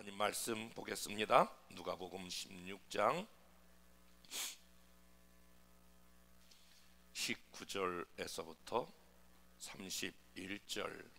하나님 말씀 보겠습니다. 누가복음 16장 19절에서부터 31절.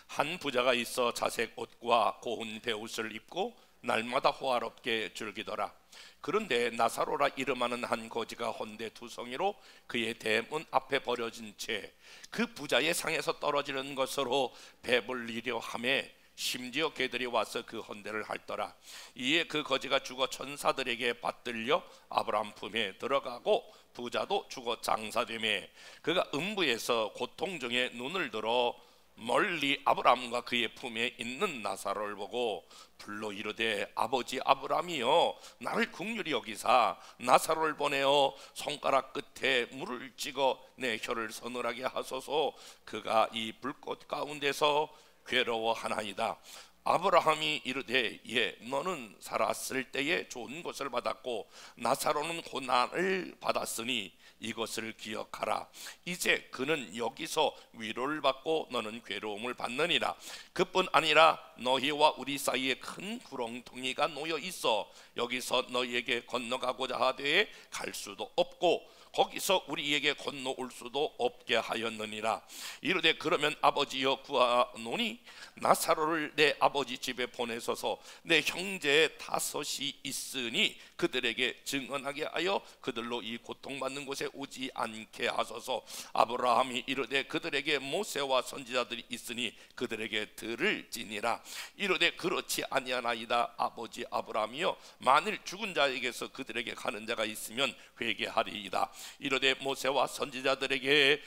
한 부자가 있어 자색 옷과 고운 베옷을 입고 날마다 호화롭게 즐기더라. 그런데 나사로라 이름하는 한 거지가 헌데 두성이로 그의 대문 앞에 버려진 채 그 부자의 상에서 떨어지는 것으로 배불리려 하매 심지어 개들이 와서 그 헌데를 핥더라. 이에 그 거지가 죽어 천사들에게 받들려 아브라함 품에 들어가고 부자도 죽어 장사되매 그가 음부에서 고통 중에 눈을 들어 멀리 아브라함과 그의 품에 있는 나사로를 보고 불러 이르되 아버지 아브라함이여 나를 긍휼히 여기사 나사로를 보내어 손가락 끝에 물을 찍어 내 혀를 서늘하게 하소서. 그가 이 불꽃 가운데서 괴로워하나이다. 아브라함이 이르되 예 너는 살았을 때에 좋은 것을 받았고 나사로는 고난을 받았으니 이것을 기억하라. 이제 그는 여기서 위로를 받고 너는 괴로움을 받느니라. 그뿐 아니라 너희와 우리 사이에 큰 구렁텅이가 놓여 있어 여기서 너희에게 건너가고자 하되 갈 수도 없고 거기서 우리에게 건너올 수도 없게 하였느니라. 이르되 그러면 아버지여 구하노니 나사로를 내 아버지 집에 보내소서. 내 형제 다섯이 있으니 그들에게 증언하게 하여 그들로 이 고통받는 곳에 오지 않게 하소서. 아브라함이 이르되 그들에게 모세와 선지자들이 있으니 그들에게 들을지니라. 이르되 그렇지 아니하나이다. 아버지 아브라함이여 만일 죽은 자에게서 그들에게 가는 자가 있으면 회개하리이다. 이르되 모세와 선지자들에게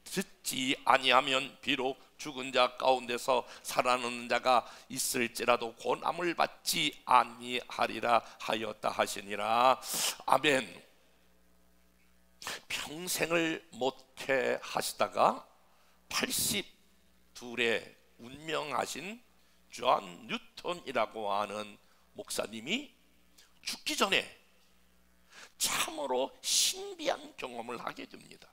듣지 아니하면 비록 죽은 자 가운데서 살아나는 자가 있을지라도 고난을 받지 아니하리라 하였다 하시니라. 아멘. 평생을 목회 하시다가 82에 운명하신 존 뉴턴이라고 하는 목사님이 죽기 전에 참으로 신비한 경험을 하게 됩니다.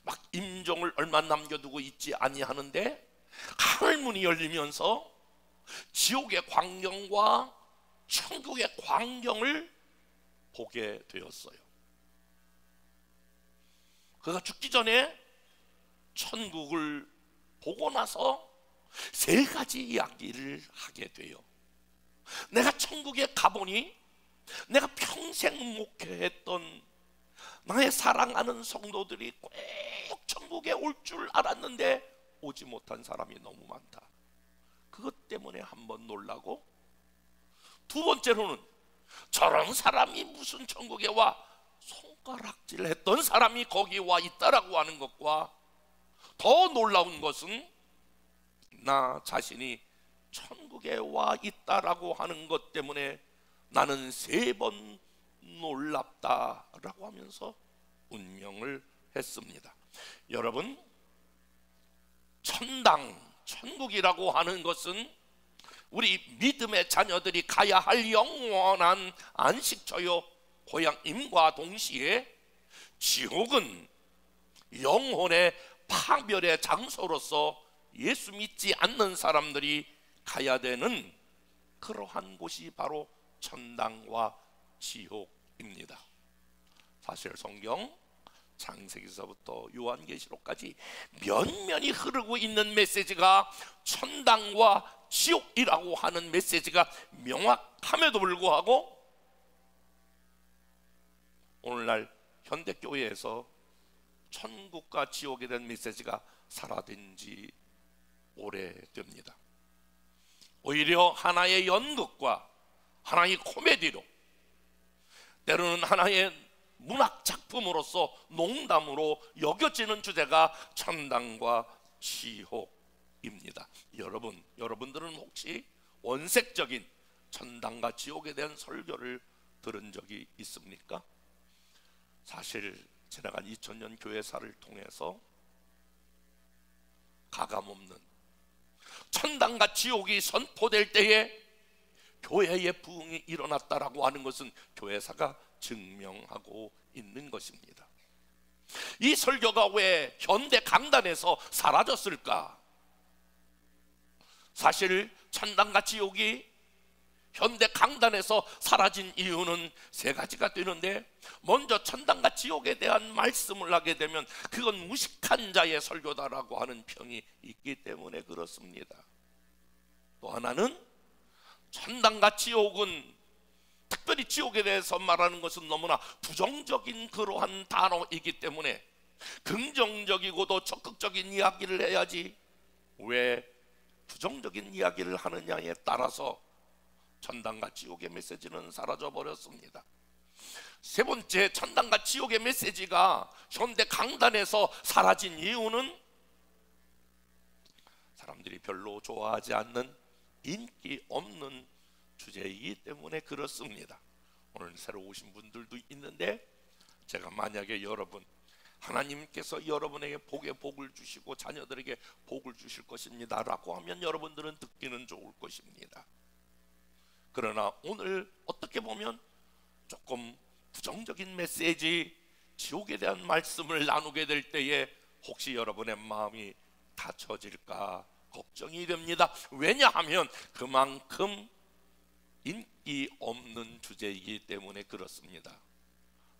막 임종을 얼마 남겨두고 있지 아니하는데 하늘문이 열리면서 지옥의 광경과 천국의 광경을 보게 되었어요. 그가 죽기 전에 천국을 보고 나서 세 가지 이야기를 하게 돼요. 내가 천국에 가보니 내가 평생 목회했던 나의 사랑하는 성도들이 꼭 천국에 올 줄 알았는데 오지 못한 사람이 너무 많다. 그것 때문에 한번 놀라고, 두 번째로는 저런 사람이 무슨 천국에 와, 손가락질 했던 사람이 거기 와 있다라고 하는 것과 더 놀라운 것은 나 자신이 천국에 와 있다라고 하는 것 때문에 나는 3번 놀랍다라고 하면서 운명을 했습니다. 여러분, 천국이라고 하는 것은 우리 믿음의 자녀들이 가야 할 영원한 안식처요 고향임과 동시에 지옥은 영혼의 파멸의 장소로서 예수 믿지 않는 사람들이 가야 되는 그러한 곳이 바로 천당과 지옥입니다. 사실 성경 창세기서부터 요한계시록까지 면면이 흐르고 있는 메시지가 천당과 지옥이라고 하는 메시지가 명확함에도 불구하고 오늘날 현대교회에서 천국과 지옥에 대한 메시지가 사라진 지 오래됩니다. 오히려 하나의 연극과 하나의 코미디로, 때로는 하나의 문학 작품으로서 농담으로 여겨지는 주제가 천당과 지옥입니다. 여러분들은 혹시 원색적인 천당과 지옥에 대한 설교를 들은 적이 있습니까? 사실 지나간 2000년 교회사를 통해서 가감없는 천당과 지옥이 선포될 때에 교회의 부흥이 일어났다라고 하는 것은 교회사가 증명하고 있는 것입니다. 이 설교가 왜 현대 강단에서 사라졌을까? 사실 천당과 지옥이 현대 강단에서 사라진 이유는 세 가지가 되는데, 먼저 천당과 지옥에 대한 말씀을 하게 되면 그건 무식한 자의 설교다라고 하는 평이 있기 때문에 그렇습니다. 또 하나는 천당과 지옥은, 특별히 지옥에 대해서 말하는 것은 너무나 부정적인 그러한 단어이기 때문에 긍정적이고도 적극적인 이야기를 해야지, 왜 부정적인 이야기를 하느냐에 따라서 천당과 지옥의 메시지는 사라져 버렸습니다. 세 번째, 천당과 지옥의 메시지가 현대 강단에서 사라진 이유는 사람들이 별로 좋아하지 않는 인기 없는 주제이기 때문에 그렇습니다. 오늘 새로 오신 분들도 있는데, 제가 만약에 여러분, 하나님께서 여러분에게 복에 복을 주시고 자녀들에게 복을 주실 것입니다 라고 하면 여러분들은 듣기는 좋을 것입니다. 그러나 오늘 어떻게 보면 조금 부정적인 메시지, 지옥에 대한 말씀을 나누게 될 때에 혹시 여러분의 마음이 닫혀질까 걱정이 됩니다. 왜냐하면 그만큼 인기 없는 주제이기 때문에 그렇습니다.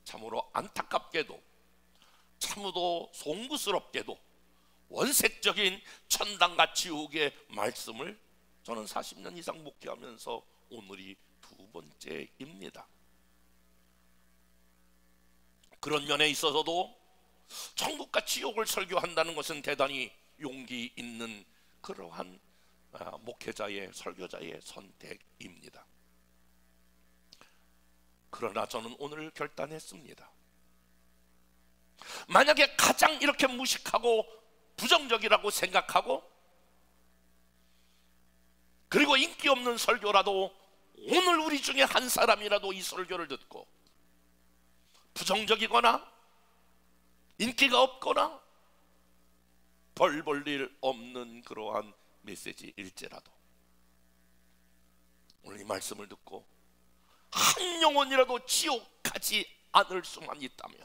참으로 안타깝게도, 참으로 송구스럽게도 원색적인 천당과 지옥의 말씀을 저는 40년 이상 목회하면서 오늘이 두 번째입니다. 그런 면에 있어서도 천국과 지옥을 설교한다는 것은 대단히 용기 있는 그러한 목회자의, 설교자의 선택입니다. 그러나 저는 오늘 결단했습니다. 만약에 가장 이렇게 무식하고 부정적이라고 생각하고 그리고 인기 없는 설교라도 오늘 우리 중에 한 사람이라도 이 설교를 듣고 부정적이거나 인기가 없거나 벌 볼 일 없는 그러한 메시지일지라도 오늘 이 말씀을 듣고 한 영혼이라도 지옥 가지 않을 수만 있다면,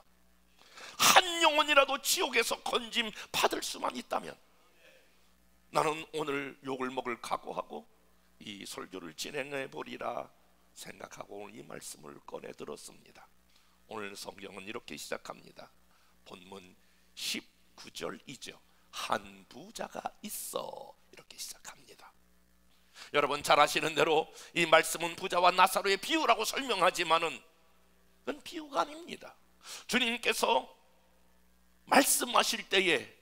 한 영혼이라도 지옥에서 건짐 받을 수만 있다면 나는 오늘 욕을 먹을 각오하고 이 설교를 진행해 보리라 생각하고 오늘 이 말씀을 꺼내 들었습니다. 오늘 성경은 이렇게 시작합니다. 본문 19절이죠. 한 부자가 있어, 이렇게 시작합니다. 여러분 잘 아시는 대로 이 말씀은 부자와 나사로의 비유라고 설명하지만은 그건 비유가 아닙니다. 주님께서 말씀하실 때에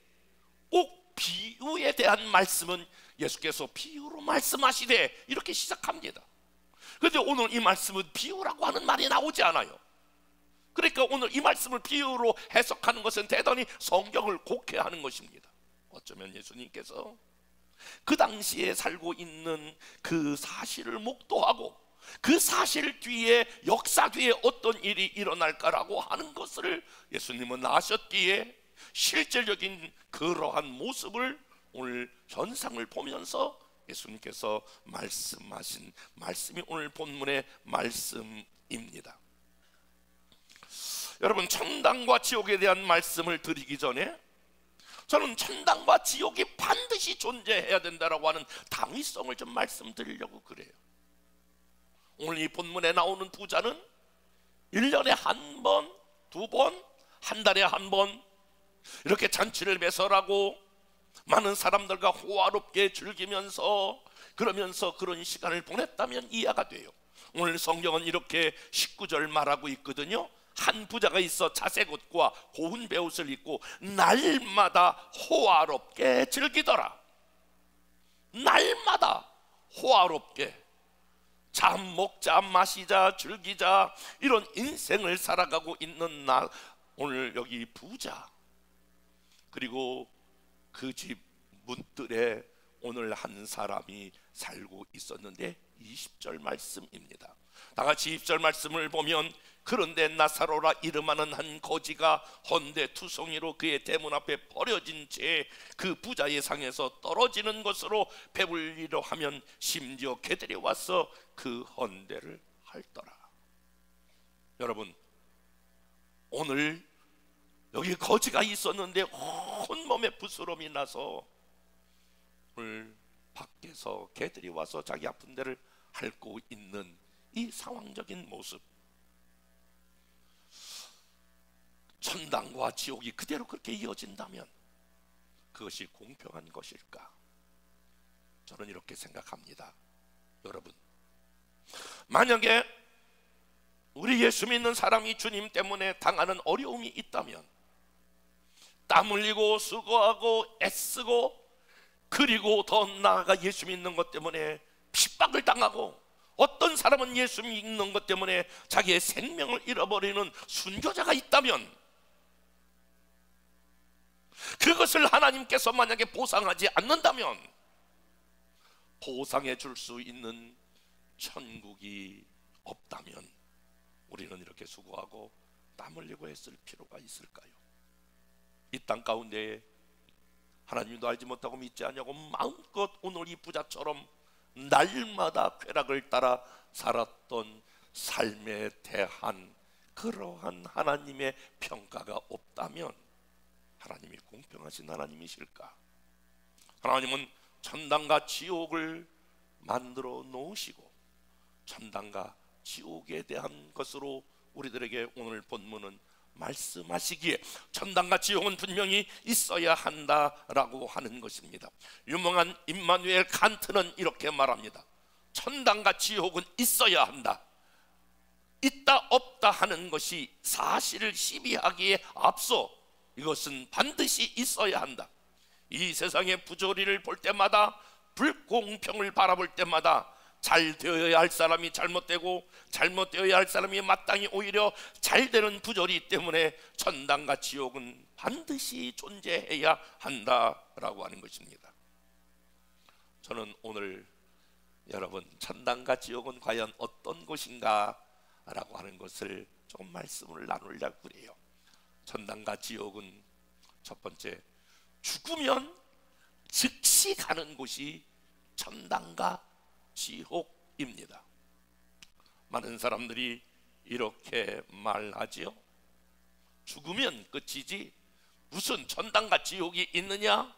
꼭 비유에 대한 말씀은 예수께서 비유로 말씀하시되 이렇게 시작합니다. 그런데 오늘 이 말씀은 비유라고 하는 말이 나오지 않아요. 그러니까 오늘 이 말씀을 비유로 해석하는 것은 대단히 성경을 곡해하는 것입니다. 어쩌면 예수님께서 그 당시에 살고 있는 그 사실을 목도하고 그 사실 뒤에, 역사 뒤에 어떤 일이 일어날까라고 하는 것을 예수님은 아셨기에 실제적인 그러한 모습을 오늘 현상을 보면서 예수님께서 말씀하신 말씀이 오늘 본문의 말씀입니다. 여러분, 천당과 지옥에 대한 말씀을 드리기 전에 저는 천당과 지옥이 반드시 존재해야 된다라고 하는 당위성을 좀 말씀드리려고 그래요. 오늘 이 본문에 나오는 부자는 1년에 한 번, 두 번, 한 달에 한 번 이렇게 잔치를 배설하고 많은 사람들과 호화롭게 즐기면서 그러면서 그런 시간을 보냈다면 이해가 돼요. 오늘 성경은 이렇게 19절 말하고 있거든요. 한 부자가 있어 자색 옷과 고운 베옷을 입고 날마다 호화롭게 즐기더라. 날마다 호화롭게 잠 먹자, 마시자, 즐기자 이런 인생을 살아가고 있는 날, 오늘 여기 부자, 그리고 그 집 문뜰에 오늘 한 사람이 살고 있었는데 20절 말씀입니다. 다 같이 20절 말씀을 보면, 그런데 나사로라 이름하는 한 거지가 헌데투성이로 그의 대문 앞에 버려진 채 그 부자의 상에서 떨어지는 것으로 배불리려 하면 심지어 개들이 와서 그 헌데를 핥더라. 여러분, 오늘 여기 거지가 있었는데 온몸에 부스럼이 나서 오늘 밖에서 개들이 와서 자기 아픈 데를 핥고 있는 이 상황적인 모습, 천당과 지옥이 그대로 그렇게 이어진다면 그것이 공평한 것일까? 저는 이렇게 생각합니다. 여러분, 만약에 우리 예수 믿는 사람이 주님 때문에 당하는 어려움이 있다면, 땀 흘리고 수고하고 애쓰고, 그리고 더 나아가 예수 믿는 것 때문에 핍박을 당하고, 어떤 사람은 예수 믿는 것 때문에 자기의 생명을 잃어버리는 순교자가 있다면, 그것을 하나님께서 만약에 보상하지 않는다면 보상해 줄 수 있는 천국이 없다면 우리는 이렇게 수고하고 땀 흘리고 했을 필요가 있을까요? 이 땅 가운데 하나님도 알지 못하고 믿지 않냐고 마음껏 오늘 이 부자처럼 날마다 쾌락을 따라 살았던 삶에 대한 그러한 하나님의 평가가 없다면 하나님이 공평하신 하나님이실까? 하나님은 천당과 지옥을 만들어 놓으시고 천당과 지옥에 대한 것으로 우리들에게 오늘 본문은 말씀하시기에 천당과 지옥은 분명히 있어야 한다라고 하는 것입니다. 유명한 임마누엘 칸트는 이렇게 말합니다. 천당과 지옥은 있어야 한다. 있다 없다 하는 것이 사실을 시비하기에 앞서 이것은 반드시 있어야 한다. 이 세상의 부조리를 볼 때마다, 불공평을 바라볼 때마다 잘 되어야 할 사람이 잘못되고 잘못되어야 할 사람이 마땅히 오히려 잘 되는 부조리 때문에 천당과 지옥은 반드시 존재해야 한다라고 하는 것입니다. 저는 오늘 여러분, 천당과 지옥은 과연 어떤 곳인가 라고 하는 것을 조금 말씀을 나누려고 그래요. 천당과 지옥은 첫 번째, 죽으면 즉시 가는 곳이 천당과 지옥입니다. 많은 사람들이 이렇게 말하지요. 죽으면 끝이지 무슨 천당과 지옥이 있느냐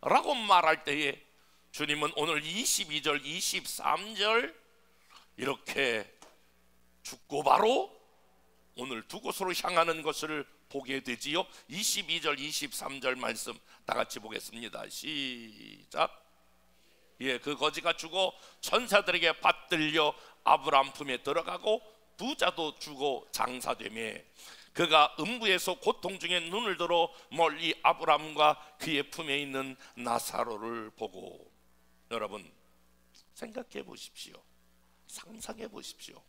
라고 말할 때에 주님은 오늘 22절 23절 이렇게 죽고 바로 오늘 두 곳으로 향하는 것을 보게 되지요. 22절 23절 말씀 다 같이 보겠습니다. 시작. 예, 그 거지가 죽어 천사들에게 받들려 아브라함 품에 들어가고 부자도 죽어 장사되매 그가 음부에서 고통 중에 눈을 들어 멀리 아브라함과 그의 품에 있는 나사로를 보고. 여러분, 생각해 보십시오. 상상해 보십시오.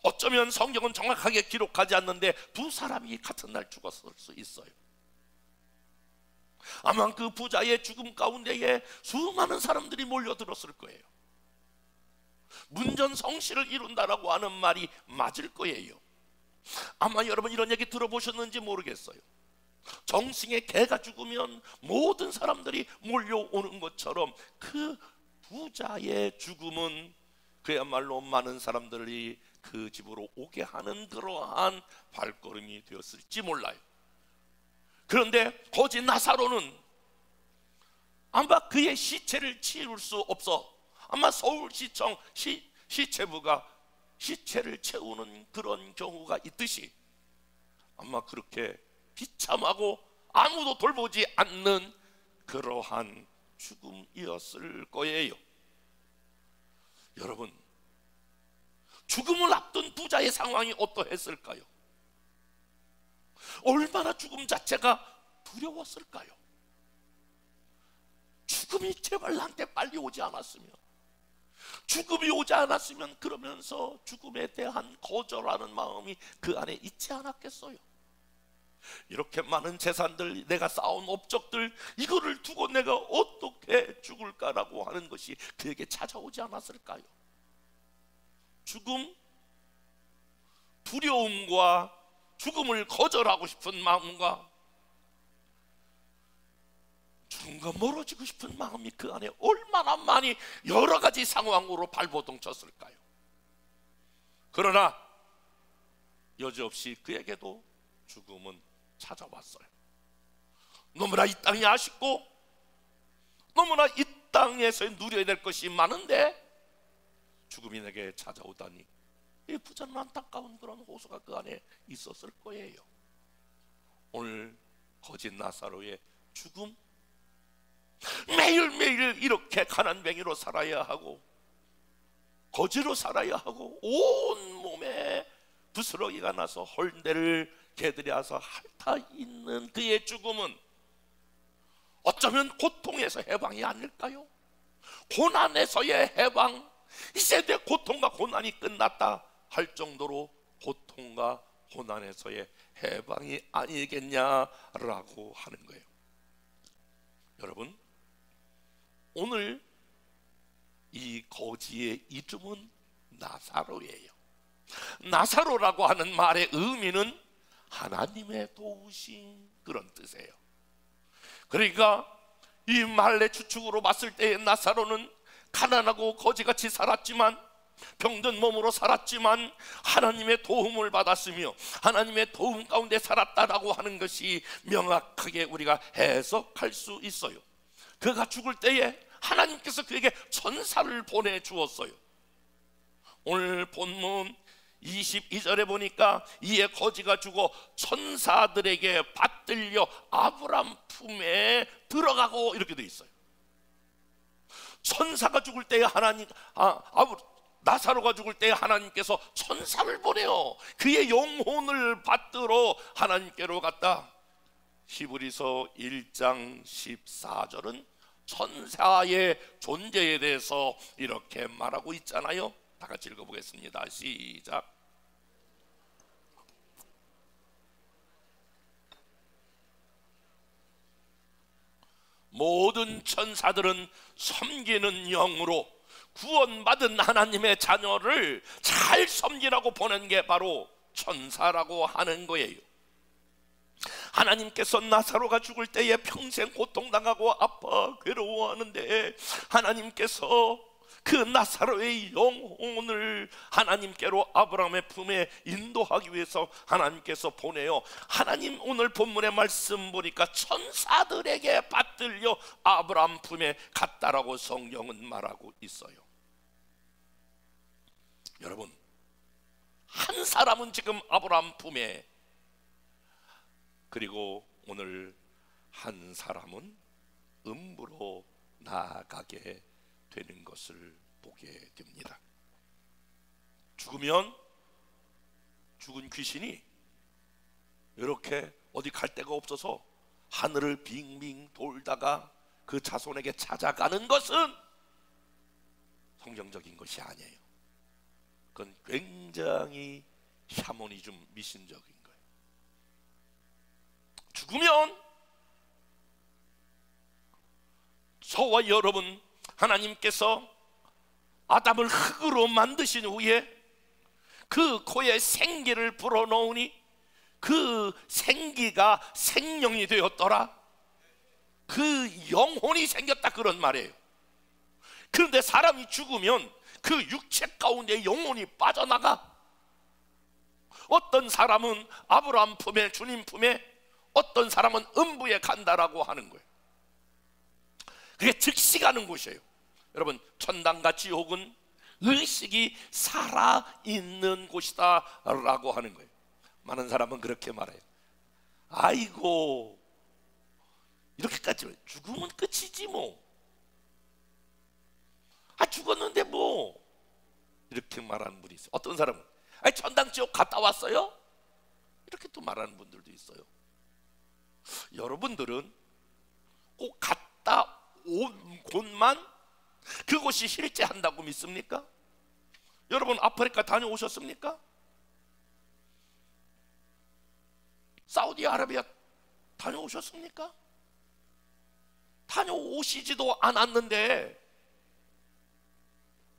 어쩌면 성경은 정확하게 기록하지 않는데 두 사람이 같은 날 죽었을 수 있어요. 아마 그 부자의 죽음 가운데에 수많은 사람들이 몰려들었을 거예요. 문전성시를 이룬다라고 하는 말이 맞을 거예요. 아마 여러분 이런 얘기 들어보셨는지 모르겠어요. 정승의 개가 죽으면 모든 사람들이 몰려오는 것처럼 그 부자의 죽음은 그야말로 많은 사람들이 그 집으로 오게 하는 그러한 발걸음이 되었을지 몰라요. 그런데 거지 나사로는 아마 그의 시체를 치울 수 없어 아마 서울시청 시체부가 시체를 채우는 그런 경우가 있듯이 아마 그렇게 비참하고 아무도 돌보지 않는 그러한 죽음이었을 거예요. 여러분, 죽음을 앞둔 부자의 상황이 어떠했을까요? 얼마나 죽음 자체가 두려웠을까요? 죽음이 제발 나한테 빨리 오지 않았으면, 죽음이 오지 않았으면 그러면서 죽음에 대한 거절하는 마음이 그 안에 있지 않았겠어요? 이렇게 많은 재산들, 내가 쌓은 업적들, 이거를 두고 내가 어떻게 죽을까라고 하는 것이 그에게 찾아오지 않았을까요? 죽음, 두려움과 죽음을 거절하고 싶은 마음과 죽음과 멀어지고 싶은 마음이 그 안에 얼마나 많이 여러 가지 상황으로 발버둥 쳤을까요? 그러나 여지없이 그에게도 죽음은 찾아왔어요. 너무나 이 땅이 아쉽고 너무나 이 땅에서 누려야 될 것이 많은데 죽음이 내게 찾아오다니, 이 부자는 안타까운 그런 호소가 그 안에 있었을 거예요. 오늘 거짓 나사로의 죽음, 매일매일 이렇게 가난뱅이로 살아야 하고 거지로 살아야 하고 온 몸에 부스러기가 나서 헐대를 개들여서 핥아 있는 그의 죽음은 어쩌면 고통에서 해방이 아닐까요? 고난에서의 해방, 이제 내 고통과 고난이 끝났다 할 정도로 고통과 고난에서의 해방이 아니겠냐라고 하는 거예요. 여러분, 오늘 이 거지의 이름은 나사로예요. 나사로라고 하는 말의 의미는 하나님의 도우심, 그런 뜻이에요. 그러니까 이 말의 추측으로 봤을 때 나사로는 가난하고 거지같이 살았지만, 병든 몸으로 살았지만 하나님의 도움을 받았으며 하나님의 도움 가운데 살았다라고 하는 것이 명확하게 우리가 해석할 수 있어요. 그가 죽을 때에 하나님께서 그에게 천사를 보내주었어요. 오늘 본문 22절에 보니까 이에 거지가 죽어 천사들에게 받들려 아브람 품에 들어가고 이렇게 돼 있어요. 천사가 죽을 때에 나사로가 죽을 때에 하나님께서 천사를 보내어 그의 영혼을 받들어 하나님께로 갔다. 히브리서 1장 14절은 천사의 존재에 대해서 이렇게 말하고 있잖아요. 다 같이 읽어보겠습니다. 시작. 모든 천사들은 섬기는 영으로 구원받은 하나님의 자녀를 잘 섬기라고 보낸 게 바로 천사라고 하는 거예요. 하나님께서 나사로가 죽을 때에 평생 고통당하고 아파 괴로워하는데 하나님께서 그 나사로의 영혼을 하나님께로 아브라함의 품에 인도하기 위해서 하나님께서 보내요. 하나님 오늘 본문의 말씀 보니까 천사들에게 받들려 아브라함 품에 갔다라고 성경은 말하고 있어요. 여러분, 한 사람은 지금 아브라함 품에, 그리고 오늘 한 사람은 음부로 나아가게 되는 것을 보게 됩니다. 죽으면 죽은 귀신이 이렇게 어디 갈 데가 없어서 하늘을 빙빙 돌다가 그 자손에게 찾아가는 것은 성경적인 것이 아니에요. 그건 굉장히 샤머니즘, 미신적인 거예요. 죽으면 저와 여러분, 하나님께서 아담을 흙으로 만드신 후에 그 코에 생기를 불어넣으니 그 생기가 생명이 되었더라. 그 영혼이 생겼다, 그런 말이에요. 그런데 사람이 죽으면 그 육체 가운데 영혼이 빠져나가. 어떤 사람은 아브라함 품에, 주님 품에, 어떤 사람은 음부에 간다라고 하는 거예요. 그게 즉시 가는 곳이에요. 여러분, 천당과 지옥은 의식이 살아있는 곳이다 라고 하는 거예요. 많은 사람은 그렇게 말해요. 아이고, 이렇게까지 죽으면 끝이지 뭐. 죽었는데 뭐, 이렇게 말하는 분이 있어요. 어떤 사람은 천당 지옥 갔다 왔어요? 이렇게 또 말하는 분들도 있어요. 여러분들은 꼭 갔다 온 곳만 그곳이 실제한다고 믿습니까? 여러분, 아프리카 다녀오셨습니까? 사우디아라비아 다녀오셨습니까? 다녀오시지도 않았는데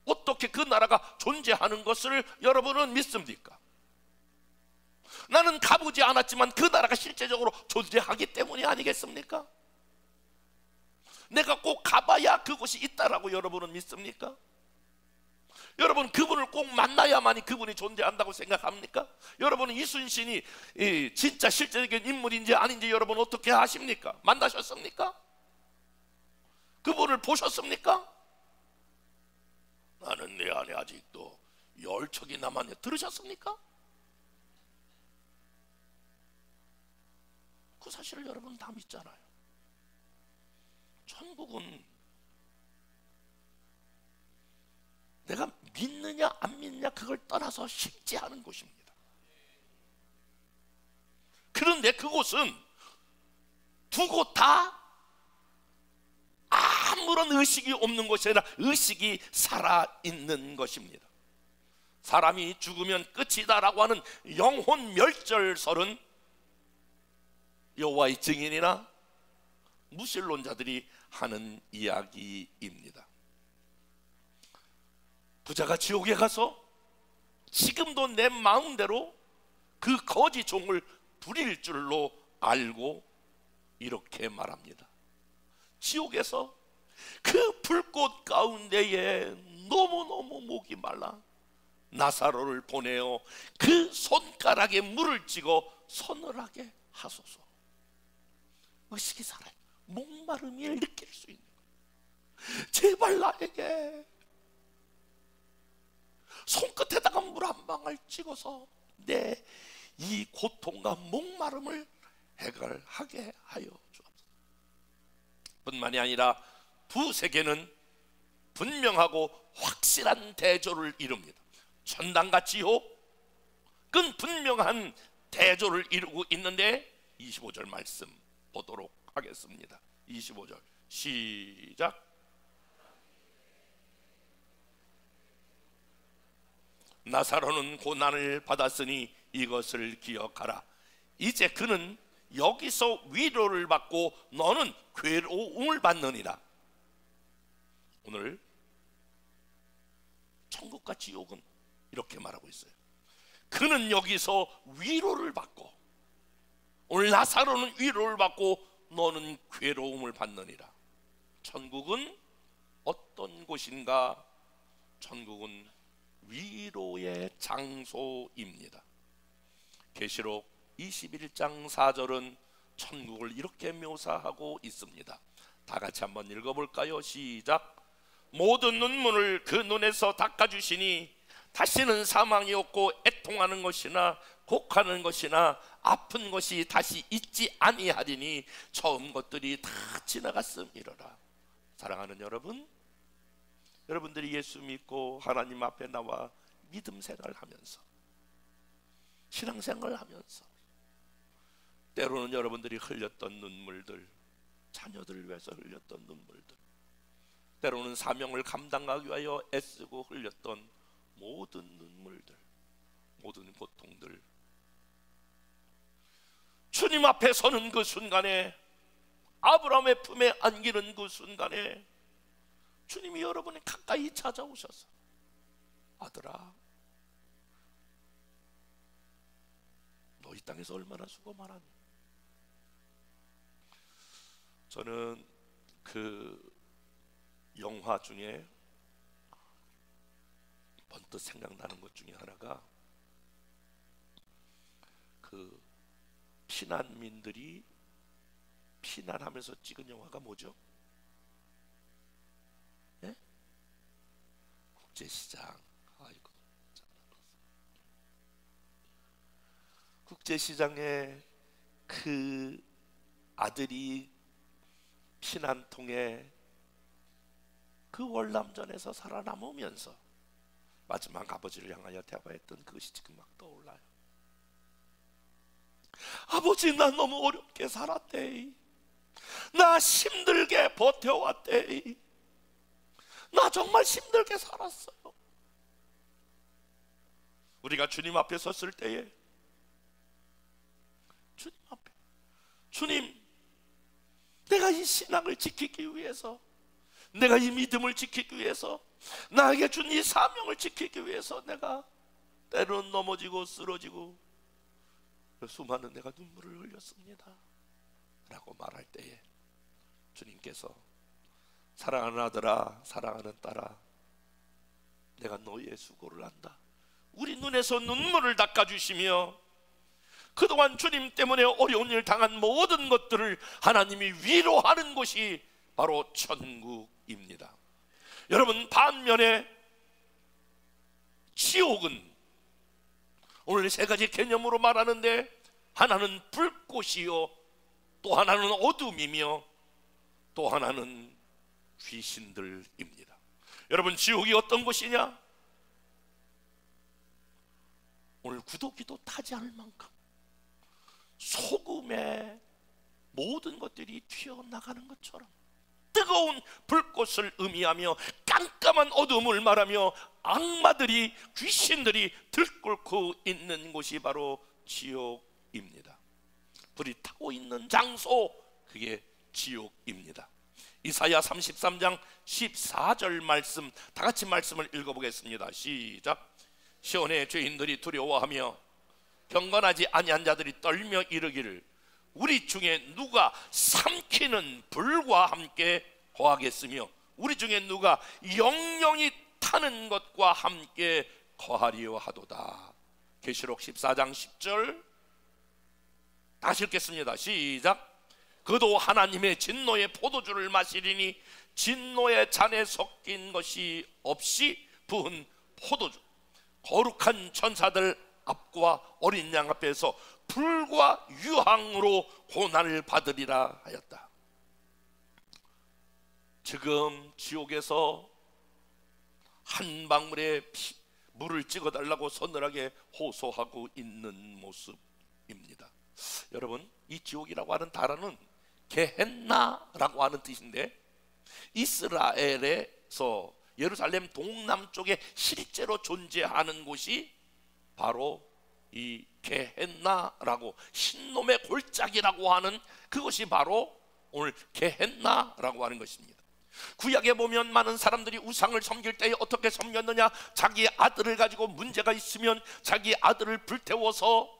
어떻게 그 나라가 존재하는 것을 여러분은 믿습니까? 나는 가보지 않았지만 그 나라가 실제적으로 존재하기 때문이 아니겠습니까? 내가 꼭 가봐야 그곳이 있다라고 여러분은 믿습니까? 여러분, 그분을 꼭 만나야만이 그분이 존재한다고 생각합니까? 여러분은 이순신이 진짜 실제적인 인물인지 아닌지 여러분 어떻게 아십니까? 만나셨습니까? 그분을 보셨습니까? 나는 내 안에 아직도 열척이 남았네. 들으셨습니까? 그 사실을 여러분 다 믿잖아요. 천국은 내가 믿느냐 안 믿느냐 그걸 떠나서 실제하는 곳입니다. 그런데 그곳은 두 곳 다 아무런 의식이 없는 것이 아니라 의식이 살아있는 것입니다. 사람이 죽으면 끝이다라고 하는 영혼 멸절설은 여호와의 증인이나 무신론자들이 하는 이야기입니다. 부자가 지옥에 가서 지금도 내 마음대로 그 거지 종을 부릴 줄로 알고 이렇게 말합니다. 지옥에서 그 불꽃 가운데에 너무너무 목이 말라 나사로를 보내어 그 손가락에 물을 찍어 서늘하게 하소서. 의식이 살아요. 목마름을 느낄 수 있는 거예요. 제발 나에게 손끝에다가 물 한 방울 찍어서 내 이 고통과 목마름을 해결하게 하여 주옵소서. 뿐만이 아니라 두세계는 분명하고 확실한 대조를 이룹니다. 천당과 지옥은 분명한 대조를 이루고 있는데 25절 말씀 보도록 하겠습니다. 25절 시작. 나사로는 고난을 받았으니 이것을 기억하라. 이제 그는 여기서 위로를 받고 너는 괴로움을 받느니라. 오늘 천국과 지옥은 이렇게 말하고 있어요. 그는 여기서 위로를 받고, 오늘 나사로는 위로를 받고 너는 괴로움을 받느니라. 천국은 어떤 곳인가? 천국은 위로의 장소입니다. 계시록 21장 4절은 천국을 이렇게 묘사하고 있습니다. 다 같이 한번 읽어볼까요? 시작. 모든 눈물을 그 눈에서 닦아주시니 다시는 사망이 없고 애통하는 것이나 곡하는 것이나 아픈 것이 다시 있지 아니하리니 처음 것들이 다 지나갔음이로라. 사랑하는 여러분, 여러분들이 예수 믿고 하나님 앞에 나와 믿음 생활하면서 신앙 생활하면서 때로는 여러분들이 흘렸던 눈물들, 자녀들을 위해서 흘렸던 눈물들, 때로는 사명을 감당하기 위하여 애쓰고 흘렸던 모든 눈물들, 모든 고통들, 주님 앞에 서는 그 순간에, 아브라함의 품에 안기는 그 순간에 주님이 여러분이 가까이 찾아오셔서 아들아, 너 이 땅에서 얼마나 수고 많았니? 저는 그 영화 중에 번뜩 생각나는 것 중에 하나가 그 피난민들이 피난하면서 찍은 영화가 뭐죠? 예? 국제시장. 아이고, 국제시장에 그 아들이 피난통에 그 월남전에서 살아남으면서 마지막 아버지를 향하여 대화했던 그것이 지금 막 떠올라요. 아버지, 나 너무 어렵게 살았대. 나 힘들게 버텨왔대. 나 정말 힘들게 살았어요. 우리가 주님 앞에 섰을 때에 주님 앞에, 주님, 내가 이 신앙을 지키기 위해서, 내가 이 믿음을 지키기 위해서, 나에게 준 이 사명을 지키기 위해서 내가 때로는 넘어지고 쓰러지고 수많은 내가 눈물을 흘렸습니다 라고 말할 때에 주님께서 사랑하는 아들아, 사랑하는 딸아, 내가 너의 수고를 안다. 우리 눈에서 눈물을 닦아주시며 그동안 주님 때문에 어려운 일 당한 모든 것들을 하나님이 위로하는 것이 바로 천국입니다. 여러분, 반면에 지옥은 오늘 세 가지 개념으로 말하는데, 하나는 불꽃이요, 또 하나는 어둠이며, 또 하나는 귀신들입니다. 여러분, 지옥이 어떤 곳이냐? 오늘 구더기도 타지 않을 만큼 소금에 모든 것들이 튀어나가는 것처럼 뜨거운 불꽃을 의미하며 깜깜한 어둠을 말하며 악마들이, 귀신들이 들끓고 있는 곳이 바로 지옥입니다. 불이 타고 있는 장소, 그게 지옥입니다. 이사야 33장 14절 말씀, 다 같이 말씀을 읽어보겠습니다. 시작. 시온의 죄인들이 두려워하며 경건하지 아니한 자들이 떨며 이르기를, 우리 중에 누가 삼키는 불과 함께 거하겠으며 우리 중에 누가 영영이 타는 것과 함께 거하리요 하도다. 계시록 14장 10절 다시 읽겠습니다. 시작. 그도 하나님의 진노의 포도주를 마시리니 진노의 잔에 섞인 것이 없이 부은 포도주, 거룩한 천사들 앞과 어린 양 앞에서 불과 유황으로 고난을 받으리라 하였다. 지금 지옥에서 한 방울의 물을 찍어달라고 서늘하게 호소하고 있는 모습입니다. 여러분, 이 지옥이라고 하는 단어는 게헨나라고 하는 뜻인데, 이스라엘에서 예루살렘 동남쪽에 실제로 존재하는 곳이 바로 이 게헨나라고, 신놈의 골짜기라고 하는 그것이 바로 오늘 게헨나라고 하는 것입니다. 구약에 보면 많은 사람들이 우상을 섬길 때에 어떻게 섬겼느냐, 자기 아들을 가지고 문제가 있으면 자기 아들을 불태워서,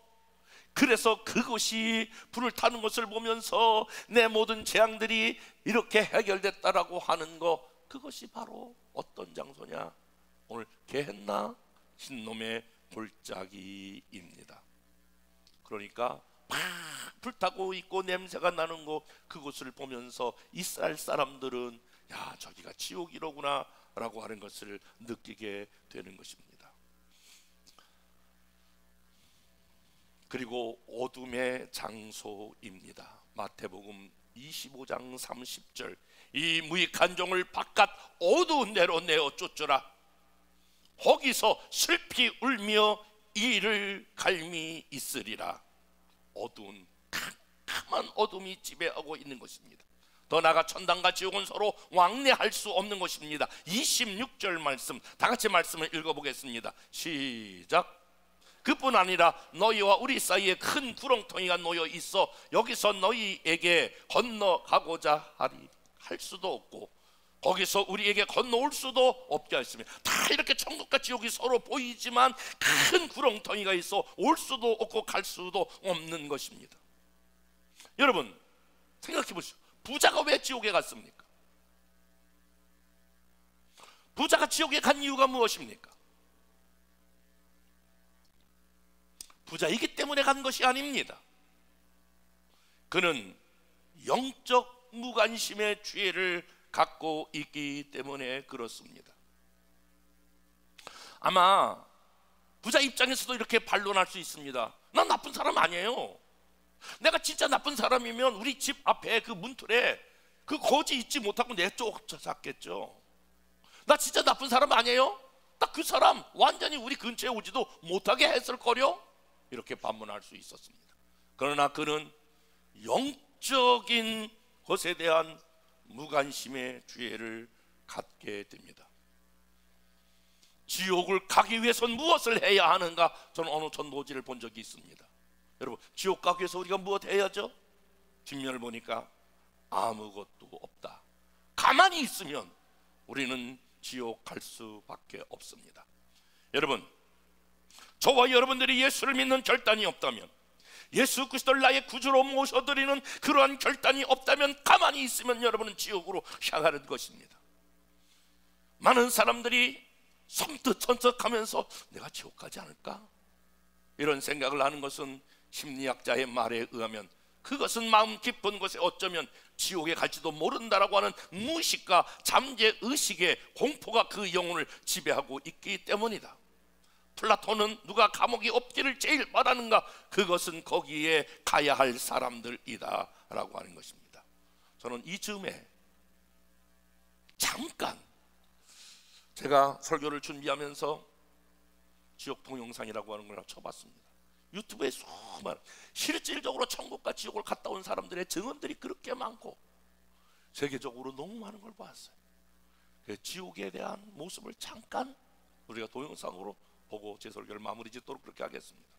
그래서 그것이 불을 타는 것을 보면서 내 모든 재앙들이 이렇게 해결됐다라고 하는 거, 그것이 바로 어떤 장소냐? 오늘 게헨나, 신놈의 골짜기입니다. 그러니까 막 불타고 있고 냄새가 나는 곳, 그곳을 보면서 이스라엘 사람들은 야, 저기가 지옥이로구나 라고 하는 것을 느끼게 되는 것입니다. 그리고 어둠의 장소입니다. 마태복음 25장 30절, 이 무익한 종을 바깥 어두운 데로 내어 쫓으라. 거기서 슬피 울며 이를 갈미 있으리라. 어두운 캄캄한 어둠이 지배하고 있는 것입니다. 더 나아가 천당과 지옥은 서로 왕래할 수 없는 것입니다. 26절 말씀, 다 같이 말씀을 읽어보겠습니다. 시작. 그뿐 아니라 너희와 우리 사이에 큰 구렁텅이가 놓여 있어 여기서 너희에게 건너가고자 할 수도 없고 거기서 우리에게 건너올 수도 없게 하였습니다. 다 이렇게 천국과 지옥이 서로 보이지만 큰 구렁텅이가 있어 올 수도 없고 갈 수도 없는 것입니다. 여러분, 생각해 보시죠. 부자가 왜 지옥에 갔습니까? 부자가 지옥에 간 이유가 무엇입니까? 부자이기 때문에 간 것이 아닙니다. 그는 영적 무관심의 죄를 갖고 있기 때문에 그렇습니다. 아마 부자 입장에서도 이렇게 반론할 수 있습니다. 난 나쁜 사람 아니에요. 내가 진짜 나쁜 사람이면 우리 집 앞에 그 문틀에 그 거지 잊지 못하고 내쫓았겠죠. 나 진짜 나쁜 사람 아니에요? 딱 그 사람 완전히 우리 근처에 오지도 못하게 했을 거려? 이렇게 반문할 수 있었습니다. 그러나 그는 영적인 것에 대한 무관심의 죄를 갖게 됩니다. 지옥을 가기 위해서는 무엇을 해야 하는가? 저는 어느 전도지를 본 적이 있습니다. 여러분, 지옥 가기 위해서 우리가 무엇 해야죠? 뒷면을 보니까 아무것도 없다. 가만히 있으면 우리는 지옥 갈 수밖에 없습니다. 여러분, 저와 여러분들이 예수를 믿는 결단이 없다면, 예수 그리스도를 나의 구주로 모셔드리는 그러한 결단이 없다면 가만히 있으면 여러분은 지옥으로 향하는 것입니다. 많은 사람들이 섬뜩섬뜩하면서 내가 지옥 가지 않을까? 이런 생각을 하는 것은 심리학자의 말에 의하면 그것은 마음 깊은 곳에 어쩌면 지옥에 갈지도 모른다라고 하는 무의식과 잠재의식의 공포가 그 영혼을 지배하고 있기 때문이다. 플라톤은 누가 감옥이 없기를 제일 바라는가? 그것은 거기에 가야 할 사람들이다 라고 하는 것입니다. 저는 이 즈음에 잠깐 제가 설교를 준비하면서 지옥 동영상이라고 하는 걸 쳐봤습니다. 유튜브에 수많은 실질적으로 천국과 지옥을 갔다 온 사람들의 증언들이 그렇게 많고 세계적으로 너무 많은 걸 봤어요. 지옥에 대한 모습을 잠깐 우리가 동영상으로 보고 제 설교를 마무리 짓도록 그렇게 하겠습니다.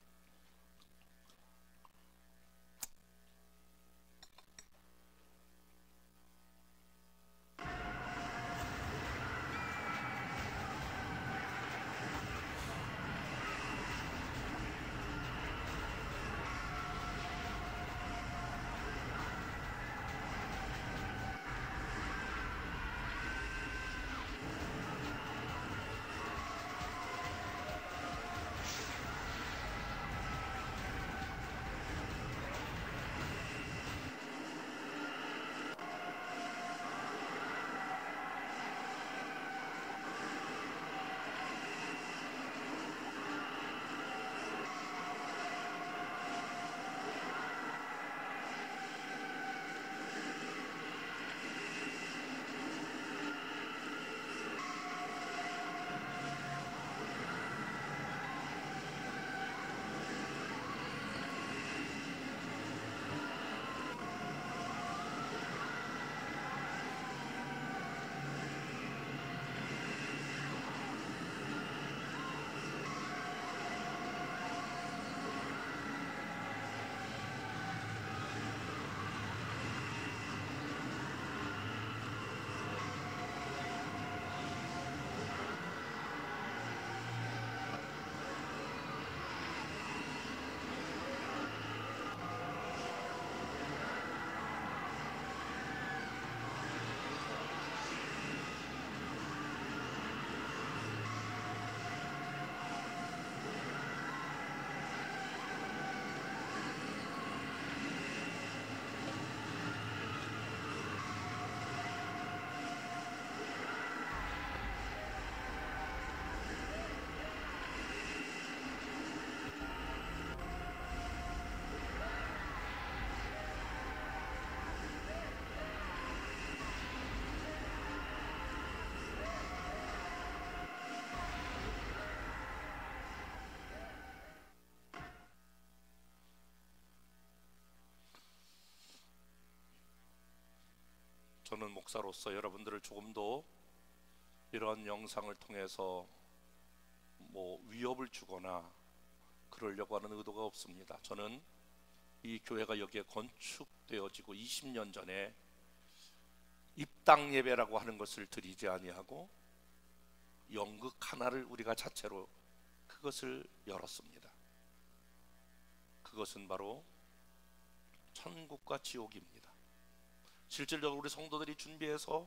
저는 목사로서 여러분들을 조금 더 이런 영상을 통해서 위협을 주거나 그러려고 하는 의도가 없습니다. 저는 이 교회가 여기에 건축되어지고 20년 전에 입당 예배라고 하는 것을 드리지 아니하고 연극 하나를 우리가 자체로 그것을 열었습니다. 그것은 바로 천국과 지옥입니다. 실질적으로 우리 성도들이 준비해서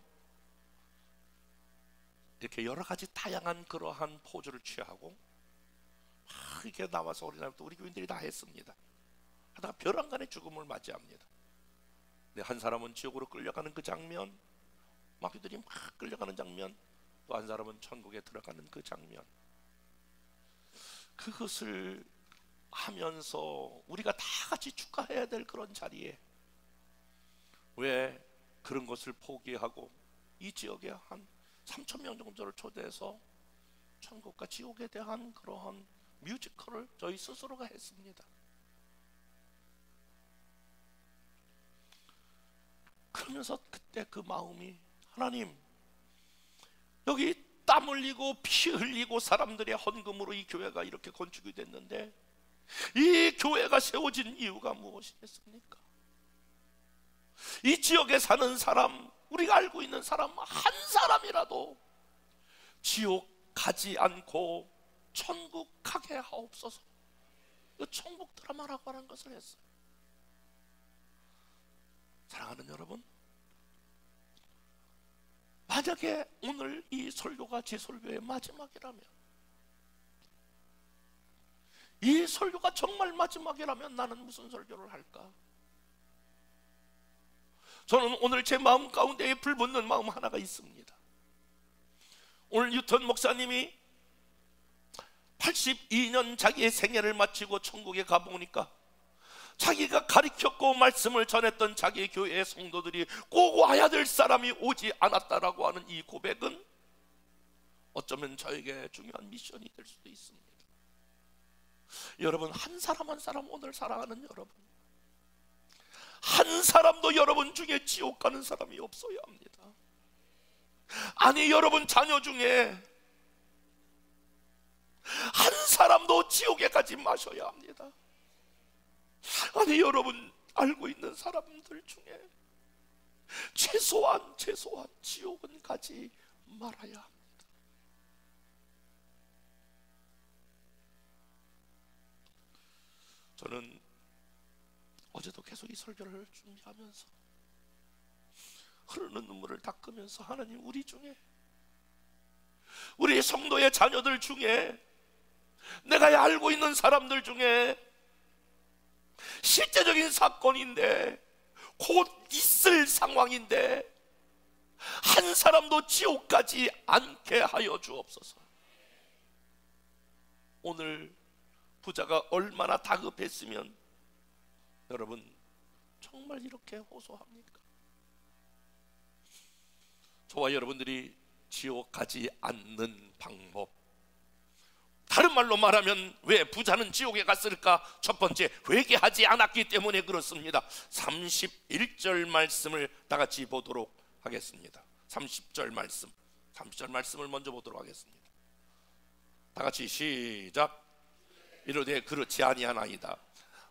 이렇게 여러 가지 다양한 그러한 포즈를 취하고 막 이렇게 나와서 어린아이부터 우리 교인들이 다 했습니다. 하다가 벼랑간의 죽음을 맞이합니다. 근데 한 사람은 지옥으로 끌려가는 그 장면, 마귀들이 막 끌려가는 장면, 또 한 사람은 천국에 들어가는 그 장면, 그것을 하면서 우리가 다 같이 축하해야 될 그런 자리에 왜 그런 것을 포기하고 이 지역에 한 3,000명 정도를 초대해서 천국과 지옥에 대한 그러한 뮤지컬을 저희 스스로가 했습니다. 그러면서 그때 그 마음이, 하나님, 여기 땀 흘리고 피 흘리고 사람들의 헌금으로 이 교회가 이렇게 건축이 됐는데 이 교회가 세워진 이유가 무엇이겠습니까? 이 지역에 사는 사람, 우리가 알고 있는 사람 한 사람이라도 지옥 가지 않고 천국 가게 하옵소서. 이 천국 드라마라고 하는 것을 했어요. 사랑하는 여러분, 만약에 오늘 이 설교가 제 설교의 마지막이라면, 이 설교가 정말 마지막이라면 나는 무슨 설교를 할까? 저는 오늘 제 마음 가운데에 불붙는 마음 하나가 있습니다. 오늘 유턴 목사님이 82년 자기의 생애를 마치고 천국에 가보니까 자기가 가르쳤고 말씀을 전했던 자기 교회의 성도들이 꼭 와야 될 사람이 오지 않았다라고 하는 이 고백은 어쩌면 저에게 중요한 미션이 될 수도 있습니다. 여러분, 한 사람 한 사람, 오늘 살아가는 여러분, 한 사람도 여러분 중에 지옥 가는 사람이 없어야 합니다. 아니, 여러분 자녀 중에 한 사람도 지옥에 가지 마셔야 합니다. 아니, 여러분 알고 있는 사람들 중에 최소한 지옥은 가지 말아야 합니다. 저는 어제도 계속 이 설교를 준비하면서 흐르는 눈물을 닦으면서, 하나님, 우리 중에, 우리 성도의 자녀들 중에, 내가 알고 있는 사람들 중에 실제적인 사건인데, 곧 있을 상황인데 한 사람도 지옥 가지 않게 하여 주옵소서. 오늘 부자가 얼마나 다급했으면 여러분 정말 이렇게 호소합니까? 저와 여러분들이 지옥 가지 않는 방법, 다른 말로 말하면 왜 부자는 지옥에 갔을까? 첫 번째, 회개하지 않았기 때문에 그렇습니다. 31절 말씀을 다 같이 보도록 하겠습니다. 30절 말씀을 먼저 보도록 하겠습니다. 다 같이 시작. 이르되 그렇지 아니하나이다.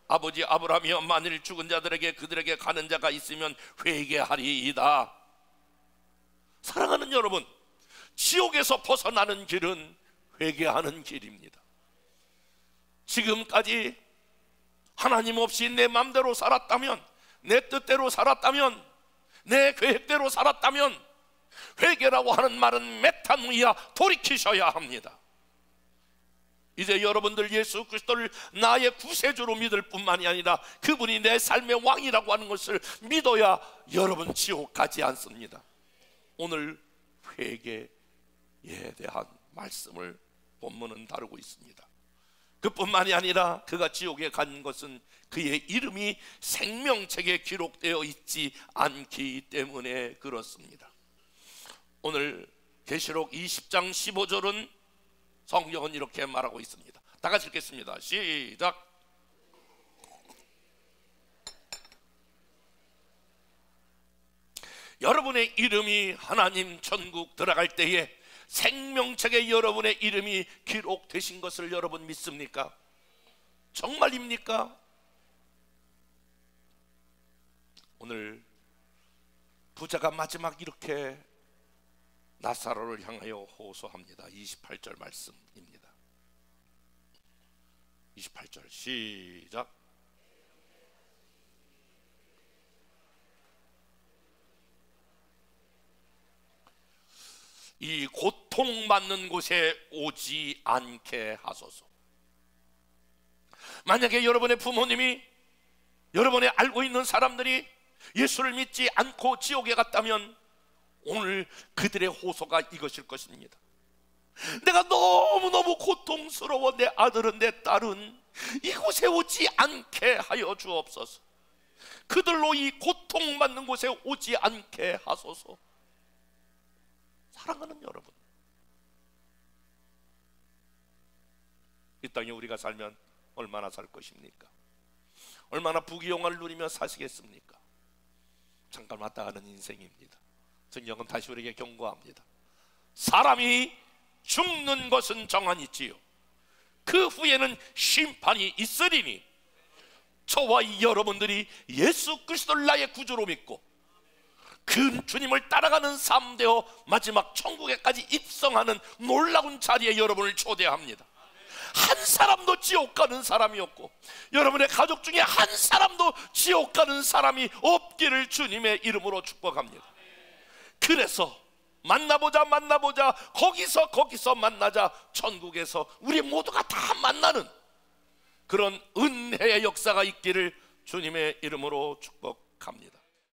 아버지 아브라함이여, 만일 죽은 자들에게 그들에게 가는 자가 있으면 회개하리이다. 사랑하는 여러분, 지옥에서 벗어나는 길은 회개하는 길입니다. 지금까지 하나님 없이 내 맘대로 살았다면, 내 뜻대로 살았다면, 내 계획대로 살았다면 회개라고 하는 말은 메타노이아, 돌이키셔야 합니다. 이제 여러분들 예수 그리스도를 나의 구세주로 믿을 뿐만이 아니라 그분이 내 삶의 왕이라고 하는 것을 믿어야 여러분 지옥 가지 않습니다. 오늘 회개에 대한 말씀을 본문은 다루고 있습니다. 그뿐만이 아니라 그가 지옥에 간 것은 그의 이름이 생명책에 기록되어 있지 않기 때문에 그렇습니다. 오늘 계시록 20장 15절은 성경은 이렇게 말하고 있습니다. 다 같이 읽겠습니다. 시작. 여러분의 이름이 하나님 천국 들어갈 때에 생명책에 여러분의 이름이 기록되신 것을 여러분 믿습니까? 정말입니까? 오늘 부자가 마지막 이렇게 나사로를 향하여 호소합니다. 28절 말씀입니다. 28절 시작. 이 고통받는 곳에 오지 않게 하소서. 만약에 여러분의 부모님이, 여러분의 알고 있는 사람들이 예수를 믿지 않고 지옥에 갔다면 오늘 그들의 호소가 이것일 것입니다. 내가 너무너무 고통스러워. 내 아들은 내 딸은 이곳에 오지 않게 하여 주옵소서. 그들로 이 고통받는 곳에 오지 않게 하소서. 사랑하는 여러분, 이 땅에 우리가 살면 얼마나 살 것입니까? 얼마나 부귀영화를 누리며 사시겠습니까? 잠깐 왔다 가는 인생입니다. 성경은 다시 우리에게 경고합니다. 사람이 죽는 것은 정한 있지요, 그 후에는 심판이 있으리니 저와 여러분들이 예수 그리스도를 나의 구주로 믿고 그 주님을 따라가는 삶 되어 마지막 천국에까지 입성하는 놀라운 자리에 여러분을 초대합니다. 한 사람도 지옥 가는 사람이 없고 여러분의 가족 중에 한 사람도 지옥 가는 사람이 없기를 주님의 이름으로 축복합니다. 그래서 만나보자 거기서 만나자, 천국에서 우리 모두가 다 만나는 그런 은혜의 역사가 있기를 주님의 이름으로 축복합니다.